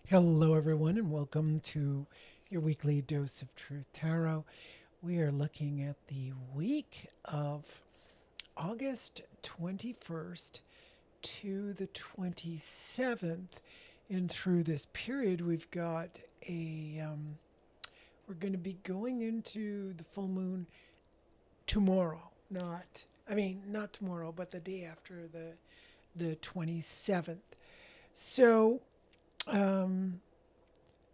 Hello, everyone, and welcome to your weekly dose of truth tarot. We are looking at the week of August 21st to the 27th. And through this period, we've got we're going to be going into the full moon tomorrow. Not tomorrow, but the day after the 27th. So, um,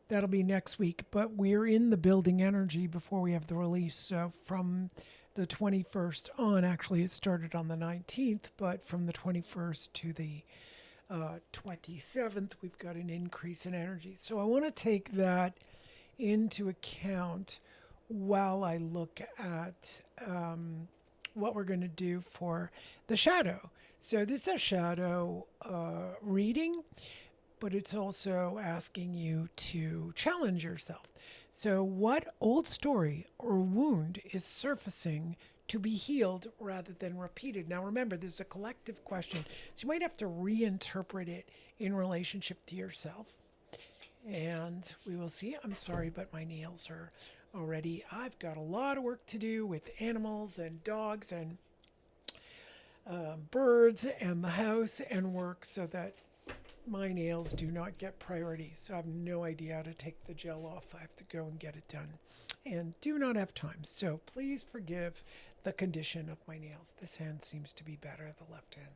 that'll be next week, but we're in the building energy before we have the release. So from the 21st on, actually, it started on the 19th, but from the 21st to the 27th, we've got an increase in energy. So I want to take that into account while I look at what we're going to do for the shadow. So this is a shadow reading, but it's also asking you to challenge yourself. So, what old story or wound is surfacing to be healed rather than repeated? Now, remember, this is a collective question, so you might have to reinterpret it in relationship to yourself. And we will see. I'm sorry, but my nails are already. I've got a lot of work to do with animals and dogs and birds and the house and work so that my nails do not get priority, so I have no idea how to take the gel off. I have to go and get it done and do not have time. So please forgive the condition of my nails. This hand seems to be better, the left hand.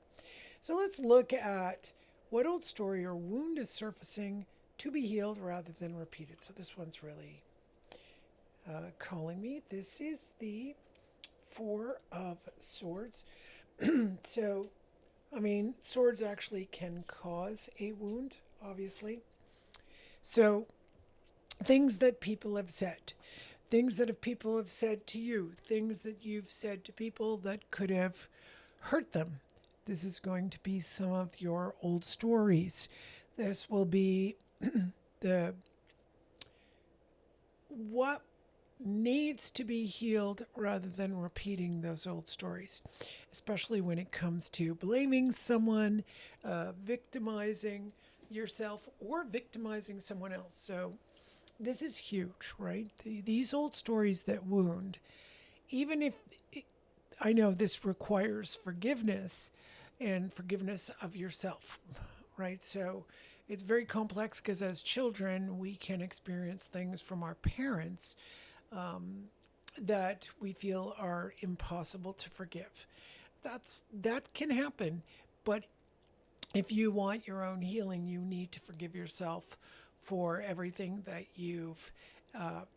So let's look at what old story or wound is surfacing to be healed rather than repeated. So this one's really calling me. This is the Four of Swords. So swords actually can cause a wound, obviously. So, things that people have said, things that people have said to you, things that you've said to people that could have hurt them. This is going to be some of your old stories. This will be the what needs to be healed rather than repeating those old stories, especially when it comes to blaming someone, victimizing yourself, or victimizing someone else. So, this is huge, right? These old stories that wound, even if I know this requires forgiveness and forgiveness of yourself, right? So, it's very complex because as children, we can experience things from our parents that we feel are impossible to forgive. That can happen, but if you want your own healing, you need to forgive yourself for everything that you've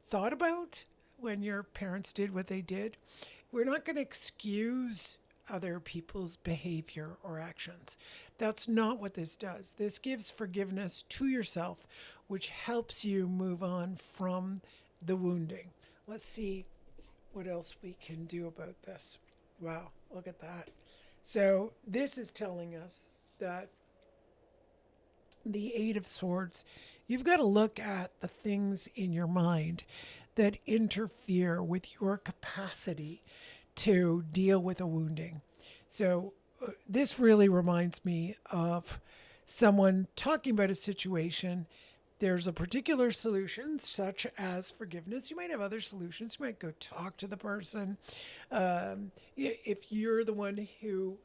thought about when your parents did what they did. We're not going to excuse other people's behavior or actions. That's not what this does. This gives forgiveness to yourself, which helps you move on from the wounding. Let's see what else we can do about this. Wow, look at that. So, this is telling us that the Eight of Swords, you've got to look at the things in your mind that interfere with your capacity to deal with a wounding. So, this really reminds me of someone talking about a situation. There's a particular solution, such as forgiveness. You might have other solutions. You might go talk to the person. If you're the one who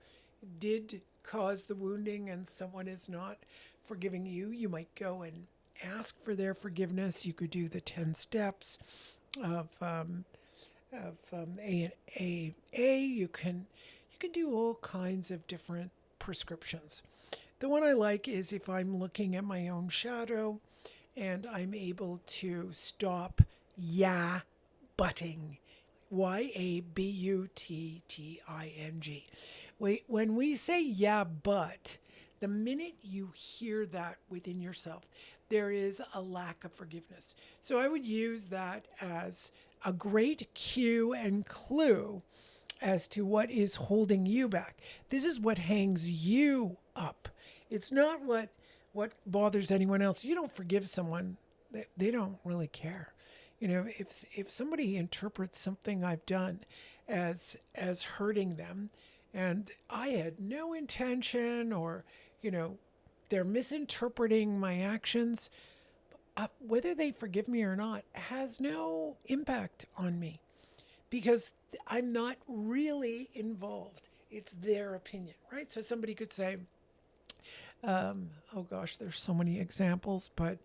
did cause the wounding and someone is not forgiving you, you might go and ask for their forgiveness. You could do the 10 steps of, A. You can do all kinds of different prescriptions. The one I like is if I'm looking at my own shadow and I'm able to stop butting. Yabutting. When we say yeah, but, the minute you hear that within yourself, there is a lack of forgiveness. So I would use that as a great cue and clue as to what is holding you back. This is what hangs you up. It's not what bothers anyone else. You don't forgive someone, they don't really care. If somebody interprets something I've done as hurting them, and I had no intention, or they're misinterpreting my actions, whether they forgive me or not has no impact on me because I'm not really involved. It's their opinion, right? So somebody could say, oh gosh, there's so many examples, but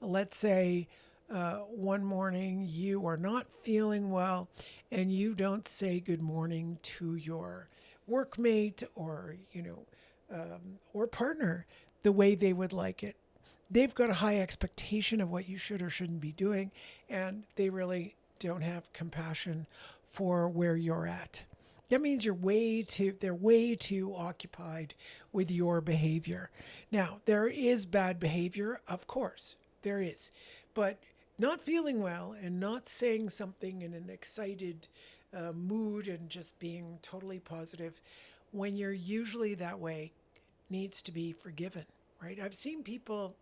let's say one morning you are not feeling well and you don't say good morning to your workmate or, or partner the way they would like it. They've got a high expectation of what you should or shouldn't be doing, and they really don't have compassion for where you're at. That means they're way too occupied with your behavior. Now, there is bad behavior, of course, there is. But not feeling well and not saying something in an excited mood and just being totally positive when you're usually that way needs to be forgiven, right? I've seen people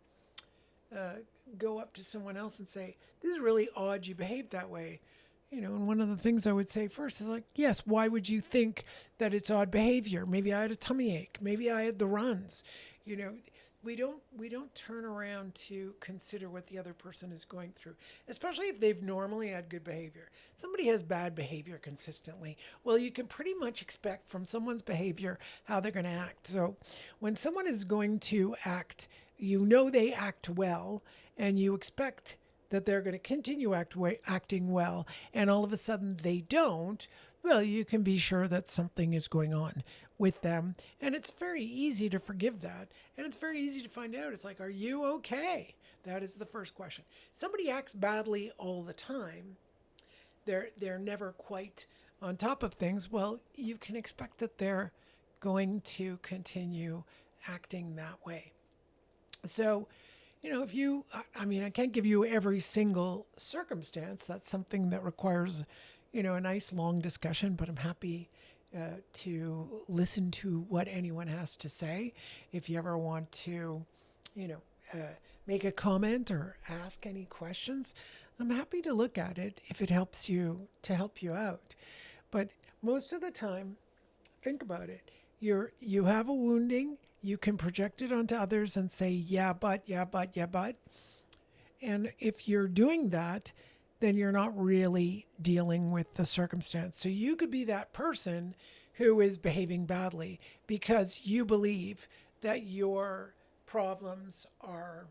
go up to someone else and say, "This is really odd you behaved that way." And one of the things I would say first is like, yes, why would you think that it's odd behavior? Maybe I had a tummy ache. Maybe I had the runs. You know, we don't turn around to consider what the other person is going through, especially if they've normally had good behavior. Somebody has bad behavior consistently. Well, you can pretty much expect from someone's behavior how they're going to act. So when someone is going to act, they act well, and you expect that they're going to continue acting well, and all of a sudden they don't, well, you can be sure that something is going on with them. And it's very easy to forgive that. And it's very easy to find out. It's like, are you okay? That is the first question. Somebody acts badly all the time. They're never quite on top of things. Well, you can expect that they're going to continue acting that way. So, I can't give you every single circumstance. That's something that requires, a nice long discussion, but I'm happy to listen to what anyone has to say. If you ever want to, you know, uh, make a comment or ask any questions, I'm happy to look at it if it helps you to help you out. But most of the time, think about it. You have a wounding, you can project it onto others and say, yeah, but, yeah, but, yeah, but. And if you're doing that, then you're not really dealing with the circumstance. So you could be that person who is behaving badly because you believe that your problems are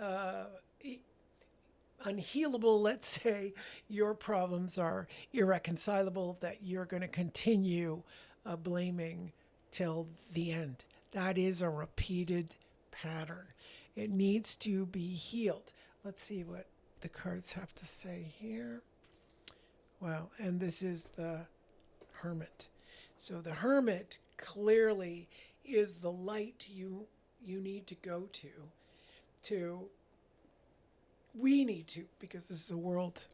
uh, unhealable. Let's say your problems are irreconcilable, that you're going to continue blaming till the end. That is a repeated pattern. It needs to be healed. Let's see what the cards have to say here. Wow, and this is the Hermit. So the Hermit clearly is the light you need to go to we need to, because this is a world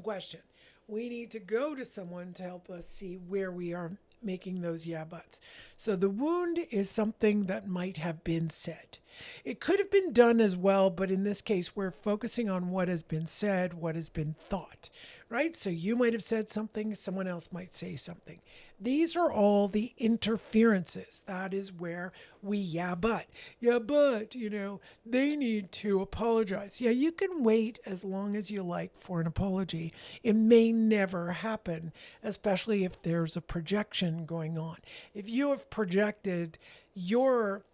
question. We need to go to someone to help us see where we are making those yeah buts. So the wound is something that might have been said. It could have been done as well, but in this case, we're focusing on what has been said, what has been thought, right? So you might have said something, someone else might say something. These are all the interferences. That is where we yeah, but, they need to apologize. Yeah, you can wait as long as you like for an apology. It may never happen, especially if there's a projection going on. If you have projected your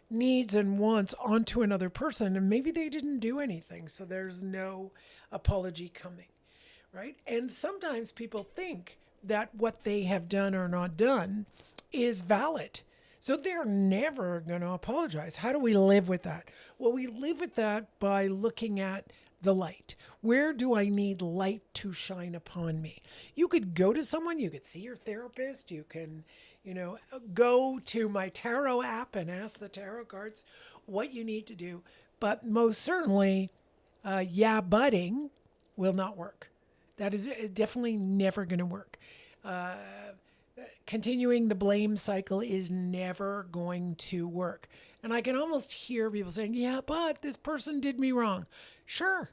needs and wants onto another person, and maybe they didn't do anything, so there's no apology coming, right? And sometimes people think that what they have done or not done is valid. So they're never going to apologize. How do we live with that? Well, we live with that by looking at the light. Where do I need light to shine upon me? You could go to someone, you could see your therapist, you can, go to my tarot app and ask the tarot cards what you need to do. But most certainly, yeah, butting will not work. That is definitely never going to work. Continuing the blame cycle is never going to work. And I can almost hear people saying, yeah, but this person did me wrong. Sure,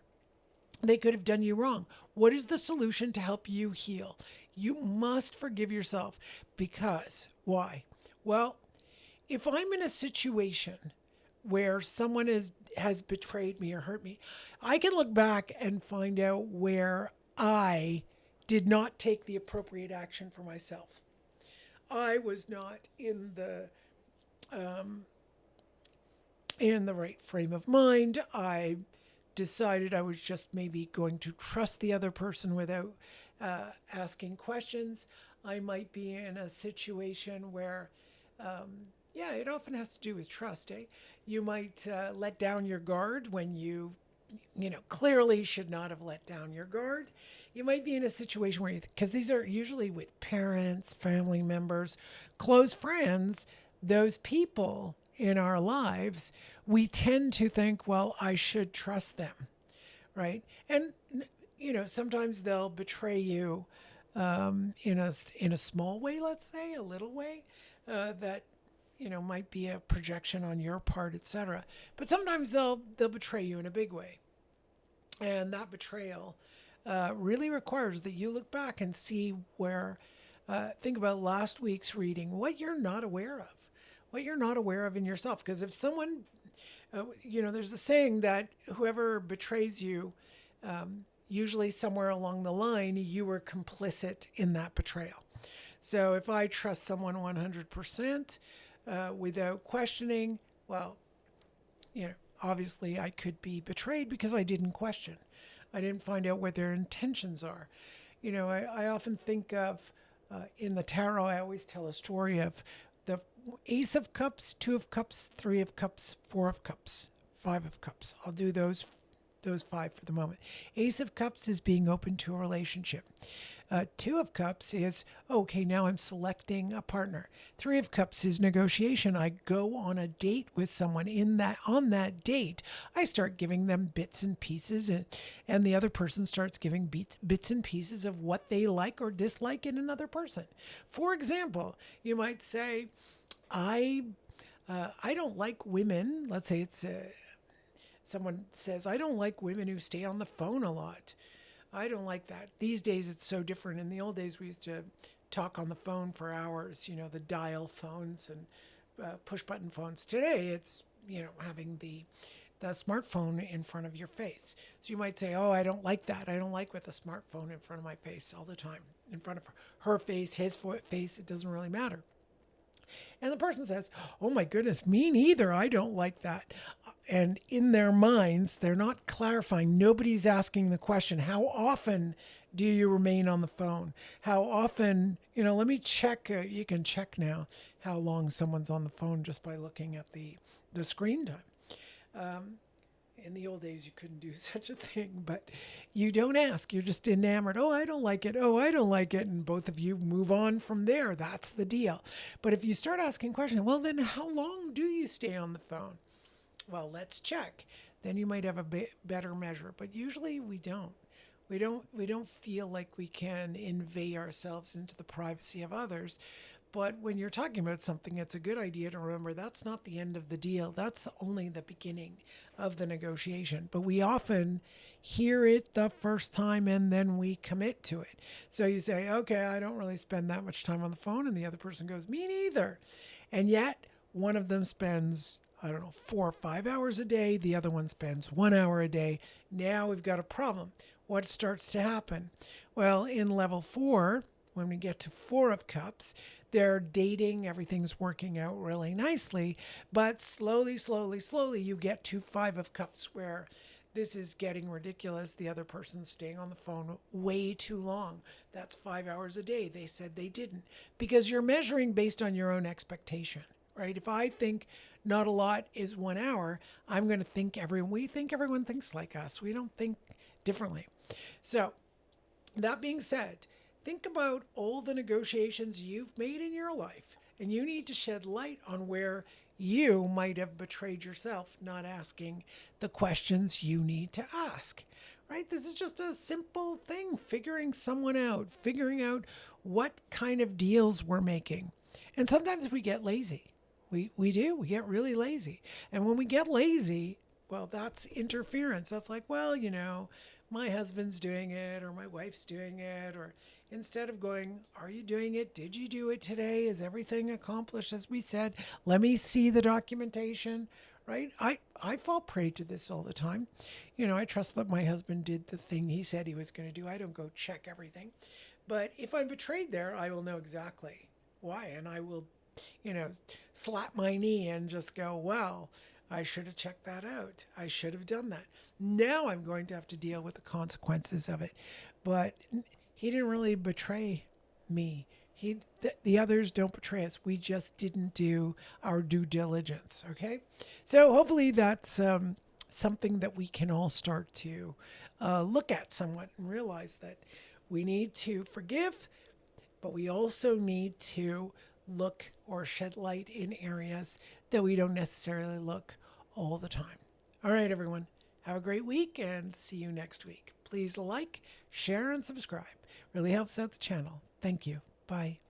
they could have done you wrong. What is the solution to help you heal? You must forgive yourself. Because why? Well, if I'm in a situation where someone has betrayed me or hurt me, I can look back and find out where I did not take the appropriate action for myself. I was not in the right frame of mind. I decided I was just maybe going to trust the other person without asking questions. I might be in a situation where, yeah, it often has to do with trust. You might let down your guard when you clearly should not have let down your guard. You might be in a situation where, because these are usually with parents, family members, close friends, those people in our lives, we tend to think, well, I should trust them, right? And sometimes they'll betray you in a small way, let's say, a little way, that might be a projection on your part, etc. But sometimes they'll betray you in a big way, and that betrayal really requires that you look back and see where. Think about last week's reading, what you're not aware of, what you're not aware of in yourself. Because if someone, there's a saying that whoever betrays you, usually somewhere along the line, you were complicit in that betrayal. So if I trust someone 100% without questioning, well, obviously I could be betrayed because I didn't question. I didn't find out what their intentions are. I often think of, in the tarot, I always tell a story of the Ace of Cups, Two of Cups, Three of Cups, Four of Cups, Five of Cups. I'll do those five for the moment. Ace of Cups is being open to a relationship. Two of Cups is, okay, now I'm selecting a partner. Three of Cups is negotiation. I go on a date with someone. On that date, I start giving them bits and pieces, and the other person starts giving bits and pieces of what they like or dislike in another person. For example, you might say, I don't like women. Let's say someone says, I don't like women who stay on the phone a lot. I don't like that. These days, it's so different. In the old days, we used to talk on the phone for hours, the dial phones and push button phones. Today, it's, having the smartphone in front of your face. So you might say, oh, I don't like that. I don't like with a smartphone in front of my face all the time, in front of her face, his face. It doesn't really matter. And the person says, oh my goodness, me neither. I don't like that. And in their minds, they're not clarifying. Nobody's asking the question, how often do you remain on the phone? How often, let me check. You can check now how long someone's on the phone just by looking at the screen time. In the old days, you couldn't do such a thing, but you don't ask. You're just enamored. Oh, I don't like it. Oh, I don't like it. And both of you move on from there. That's the deal. But if you start asking questions, well, then how long do you stay on the phone? Well, let's check. Then you might have a better measure. But usually we don't. We don't feel like we can invade ourselves into the privacy of others. But when you're talking about something, it's a good idea to remember that's not the end of the deal. That's only the beginning of the negotiation. But we often hear it the first time and then we commit to it. So you say, okay, I don't really spend that much time on the phone. And the other person goes, me neither. And yet one of them spends, 4 or 5 hours a day. The other one spends 1 hour a day. Now we've got a problem. What starts to happen? Well, in level 4, when we get to Four of Cups, they're dating, everything's working out really nicely, but slowly, you get to Five of Cups where this is getting ridiculous. The other person's staying on the phone way too long. That's 5 hours a day. They said they didn't, because you're measuring based on your own expectation, right? If I think not a lot is 1 hour, I'm going to think we think everyone thinks like us. We don't think differently. So that being said, think about all the negotiations you've made in your life, and you need to shed light on where you might have betrayed yourself, not asking the questions you need to ask, right? This is just a simple thing, figuring someone out, figuring out what kind of deals we're making. And sometimes we get lazy. We do. We get really lazy. And when we get lazy, well, that's interference. That's like, well, my husband's doing it or my wife's doing it, or instead of going, are you doing it? Did you do it today? Is everything accomplished as we said? Let me see the documentation, right? I fall prey to this all the time. I trust that my husband did the thing he said he was going to do. I don't go check everything. But if I'm betrayed there, I will know exactly why. And I will, slap my knee and just go, well, I should have checked that out. I should have done that. Now I'm going to have to deal with the consequences of it. But he didn't really betray me. The others don't betray us. We just didn't do our due diligence. Okay, so hopefully that's something that we can all start to look at somewhat and realize that we need to forgive, but we also need to look or shed light in areas that we don't necessarily look all the time. All right, everyone, have a great week and see you next week. Please like, share, and subscribe. Really helps out the channel. Thank you. Bye.